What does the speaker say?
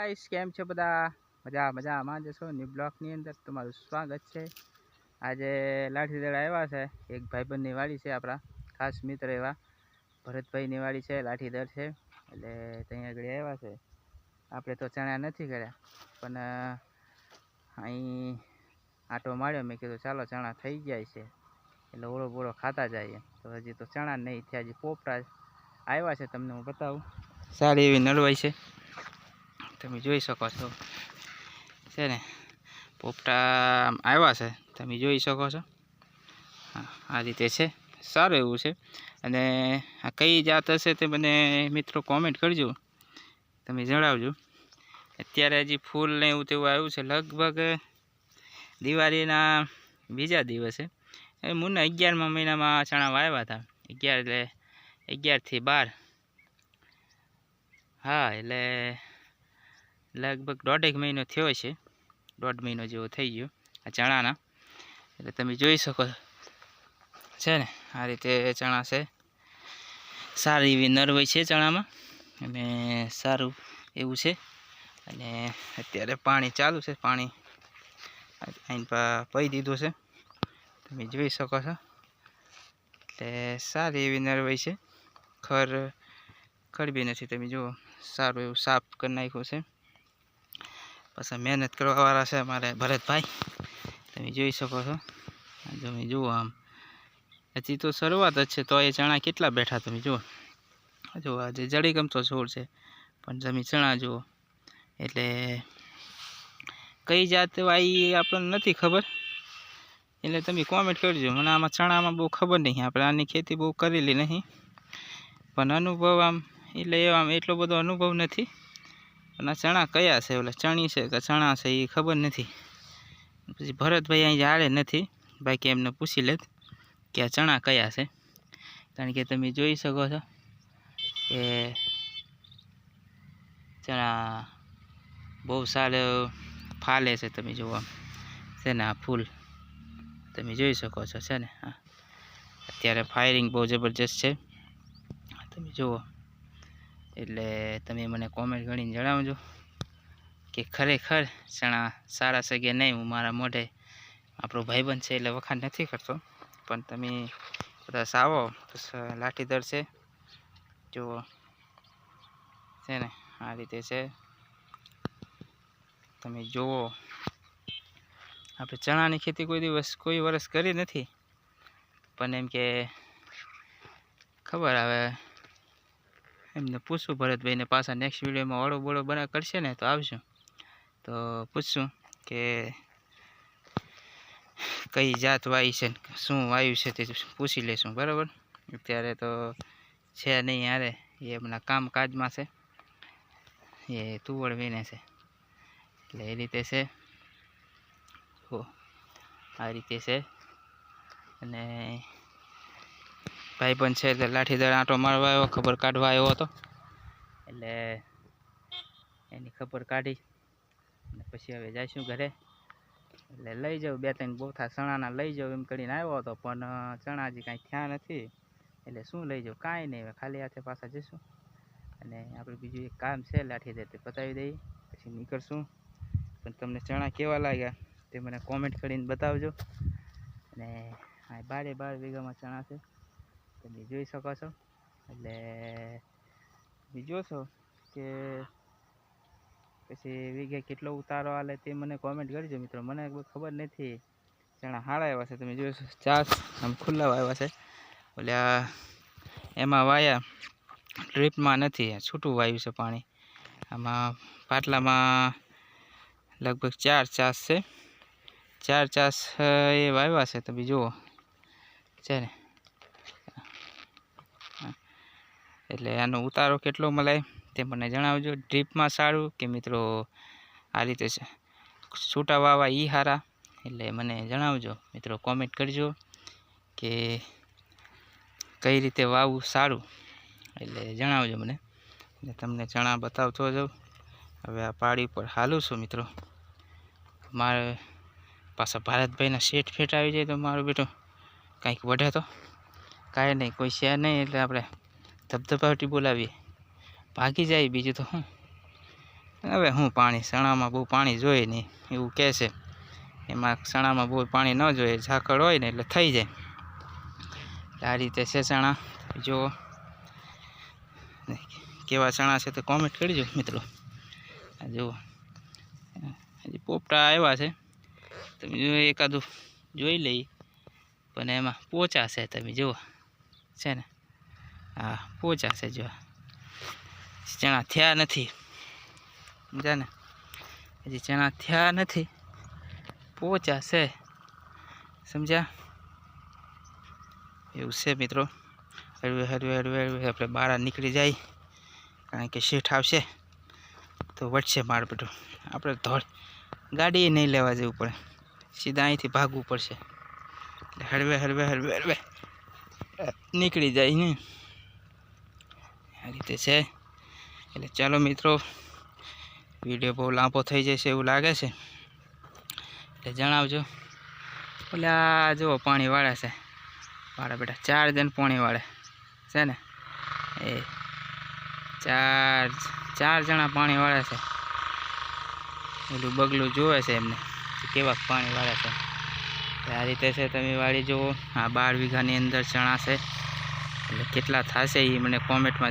Guys, કેમ છો બધા? મજામાં જશો? ન્યૂ બ્લોકની અંદર તમારું સ્વાગત છે। આજે લાઠીદળ આવ્યા છે, એક ભાઈબંધની વાડી છે, આપણા ખાસ મિત્ર એવા ભરતભાઈની વાડી છે, લાઠીદળ છે, એટલે ત્યાં આગળ આવ્યા છે। આપણે તો ચણા નથી કર્યા, પણ અહીં આંટો માર્યો, મેં કીધું ચાલો ચણા થઈ જાય છે એટલે ઓળો બોળો ખાતા જઈએ। તો હજી તો ચણા નહીં થયા, હજી પોપટા આવ્યા છે, તમને હું બતાવું। સારી એવી નળવાઈ છે, તમે જોઈ શકો છો, છે ને પોપટા આવ્યા છે, તમે જોઈ શકો છો। હા, આ રીતે છે, સારું એવું છે। અને આ કઈ જાત હશે તે મને મિત્રો કોમેન્ટ કરજો, તમે જણાવજો। અત્યારે હજી ફૂલ ને એવું તેવું આવ્યું છે, લગભગ દિવાળીના બીજા દિવસે મુન્ના 11મા મહિનામાં ચણા વાવ્યા હતા। 11 એટલે 11 થી 12, હા, એટલે લગભગ 1.5 મહિનો થયો છે, 1.5 મહિનો જેવો થઈ ગયો આ ચણાના। એટલે તમે જોઈ શકો છે ને, આ રીતે ચણા છે, સારી એવી નરવાઈ છે ચણામાં, અને સારું એવું છે। અને અત્યારે પાણી ચાલુ છે, પાણી અહીં પી દીધું છે, તમે જોઈ શકો છો। એટલે સારી એવી નરવાઈ છે, ખરબી નથી, તમે જુઓ, સારું એવું સાફ કરી નાખ્યું છે। પછી મહેનત કરવાવાળા છે અમારે ભરતભાઈ, તમે જોઈ શકો છો। તમે જુઓ, આમ હજી તો શરૂઆત જ છે, તો એ ચણા કેટલા બેઠા તમે જુઓ। જુઓ, આજે જડી ગમતો છોડ છે, પણ તમે ચણા જુઓ, એટલે કઈ જાત વાઈ આપણને નથી ખબર, એટલે તમે કોમેન્ટ કરજો। મને આમાં ચણામાં બહુ ખબર નહીં, આપણે આની ખેતી બહુ કરેલી નહીં, પણ અનુભવ આમ એટલે આમ એટલો બધો અનુભવ નથી। અને ચણા કયા છે, ઓલા ચણી છે કે ચણા છે એ ખબર નથી। પછી ભરતભાઈ અહીં હારે નથી, બાકી એમને પૂછી લેત કે આ ચણા કયા છે, કારણ કે તમે જોઈ શકો છો કે ચણા બહુ સારું ફાલે છે, તમે જુઓ છે ને, આ ફૂલ તમે જોઈ શકો છો, છે ને, હા, અત્યારે ફાયરિંગ બહુ જબરજસ્ત છે, તમે જુઓ। એટલે તમે મને કોમેન્ટ કરીને જણાવજો કે ખરેખર ચણા સારા છે કે નહીં। હું મારા મોઢે આપણો ભાઈબંધ છે એટલે વખાણ નથી કરતો, પણ તમે બધા આવો તો લાઠીદળ છે, જુઓ, છે ને, આ રીતે છે, તમે જુઓ। આપણે ચણાની ખેતી કોઈ વર્ષ કરી નથી, પણ એમ કે ખબર આવે એમને પૂછશું ભરતભાઈને, પાછા નેક્સ્ટ વિડીયોમાં ઓળો બોળો કરશે ને તો આવશું, તો પૂછશું કે કઈ જાત વાવી છે, શું વાવ્યું છે તે પૂછી લેશું, બરાબર। અત્યારે તો છે નહીં યારે, એ એમના કામકાજમાં છે, એ તુવડ વીણે છે, એટલે એ રીતે છે, આ રીતે છે। અને ભાઈબંધ છે એટલે લાઠીદળ આંટો મારવા આવ્યો, ખબર કાઢવા આવ્યો હતો, એટલે એની ખબર કાઢી અને પછી હવે જઈશું ઘરે। એટલે લઈ જાઉં 2-3 બોથા ચણાના લઈ જાઉં એમ કરીને આવ્યો હતો, પણ ચણા હજી કાંઈ થયા નથી, એટલે શું લઈ જાઉં, કાંઈ નહીં, હવે ખાલી હાથે પાછા જઈશું। અને આપણે બીજું એક કામ છે લાઠીદળ, તે પતાવી દઈએ પછી નીકળશું। પણ તમને ચણા કેવા લાગ્યા તે મને કોમેન્ટ કરીને બતાવજો। અને આ 12 વીઘામાં ચણા છે, તમે જોઈ શકો છો। એટલે તમે જોશો કે પછી વીઘે કેટલો ઉતારો હાલે તે મને કોમેન્ટ કરજો મિત્રો, મને ખબર નથી। ચણા હારા આવ્યા છે, તમે જોશો, 4 આમ ખુલ્લા આવ્યા છે, એટલે એમાં વાયા ડ્રીપમાં નથી, છૂટું વાવ્યું છે પાણી, આમાં પાટલામાં લગભગ 4 ચાસ છે, 4 ચાસ એ વાવ્યા છે, તમે જુઓ, છે ને। એટલે આનો ઉતારો કેટલો મળે તે મને જણાવજો, ડ્રીપમાં સારું કે મિત્રો આ રીતે છે છૂટા વાવા એ સારા, એટલે મને જણાવજો મિત્રો, કોમેન્ટ કરજો કે કઈ રીતે વાવવું સારું, એટલે જણાવજો મને, એટલે તમને ચણા બતાવતો જાઉં। હવે આ પાડી ઉપર હાલું છું મિત્રો, મારે પાછા ભારતભાઈના શેઠ ફેટ આવી જાય તો મારું બેટો કંઈક વઢે તો કાંઈ નહીં, કોઈ છે નહીં, એટલે આપણે ધબધબાટી બોલાવીએ, ભાગી જાય, બીજું તો શું, હવે હું પાણી ચણામાં બહુ પાણી જોઈએ નહીં એવું કહે છે. એમાં ચણામાં બહુ પાણી ન જોઈએ, ઝાકળ હોય ને એટલે થઈ જાય. આ રીતે છે ચણા. જો કેવા ચણા છે તો કોમેન્ટ કરજો મિત્રો. આ જુઓ હજી પોપટા આવ્યા છે, તમે જો એકાદું જોઈ લઈ, પણ એમાં પોચા છે. તમે જુઓ છે ને, હા પોચા છે. જો ચણા થયા નથી, સમજ્યા ને, હજી ચણા થયા નથી, પોચા છે, સમજ્યા? એવું છે મિત્રો. હળવે હળવે હળવે હળવે આપણે બહાર નીકળી જાય, કારણ કે શેઠ આવશે તો વટશે માળ બધું. આપણે ધોળ ગાડી નહીં લેવા જવું પડે, સીધા અહીંથી ભાગવું પડશે. એટલે હળવે હળવે હળવે હળવે નીકળી જાય ને, આ રીતે છે. એટલે ચાલો મિત્રો, વિડીયો બહુ લાંબો થઈ જશે એવું લાગે છે, એટલે જણાવજો. ઓલા જુઓ પાણી વાળે છે મારા બેટા, 4 જણ પાણી વાળે છે ને, એ 4 જણા પાણી વાળે છે. ઓલું બગલું જોવે છે એમને કેવા પાણી વાળે છે. આ રીતે છે, તમે વાળી જુઓ. આ 12 વીઘાની અંદર ચણા છે, એટલે કેટલા થશે એ મને કોમેન્ટમાં